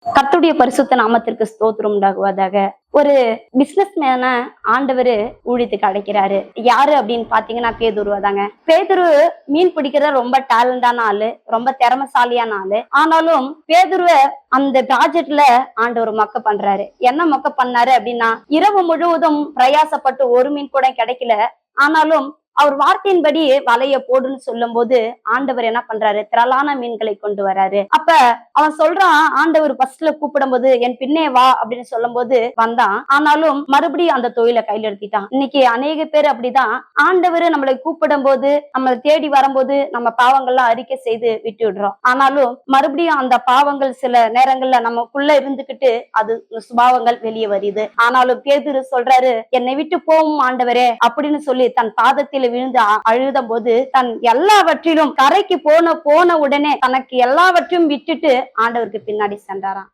கர்த்தருடைய பரிசுத்த நாமத்திற்கு ஸ்தோத்திரம் உண்டாகுவதாக. ஒரு பிசினஸ் மேன ஆண்டவர் ஊழியத்துக்கு அழைக்கிறாரு. யாரு அப்படின்னு பாத்தீங்கன்னா பேதுருவதாங்க. பேதுரு மீன் பிடிக்கிறத ரொம்ப டேலண்டான ஆளு, ரொம்ப திறமசாலியான ஆளு. ஆனாலும் பேதுருவ அந்த ப்ராஜெக்ட்ல ஆண்டவர் மொக்க பண்றாரு. என்ன மொக்க பண்ணாரு அப்படின்னா, இரவு முழுவதும் பிரயாசப்பட்டு ஒரு மீன் கூட கிடைக்கல. ஆனாலும் அவர் வார்த்தையின்படி வலைய போடுன்னு சொல்லும் போது ஆண்டவர் என்ன பண்றாரு, திரளான மீன்களை கொண்டு வராரு. அப்ப அவன் சொல்றான், ஆண்டவர் ஃபர்ஸ்ட்ல கூப்பிடும் போது என் பின்னே வா அப்படின்னு சொல்லும் போது வந்தான். ஆனாலும் மறுபடியும் அந்த தொழிலை கையில் எடுத்திட்டான். இன்னைக்கு அநேக பேர் அப்படிதான். ஆண்டவர் நம்மளை கூப்பிடும் போது, நம்மளை தேடி வரும்போது நம்ம பாவங்கள்லாம் அறிக்கை செய்து விட்டு விடுறோம். ஆனாலும் மறுபடியும் அந்த பாவங்கள் சில நேரங்கள்ல நமக்குள்ள இருந்துகிட்டு அது சுபாவங்கள் வெளியே வருது. ஆனாலும் பேதுரு சொல்றாரு, என்னை விட்டு போவும் ஆண்டவரே அப்படின்னு சொல்லி தன் பாதத்தில் விழுந்து அழுத போது தன் எல்லாவற்றிலும் கரைக்கு போன உடனே தனக்கு எல்லாவற்றையும் விட்டுட்டு ஆண்டவருக்கு பின்னாடி சென்றாராம்.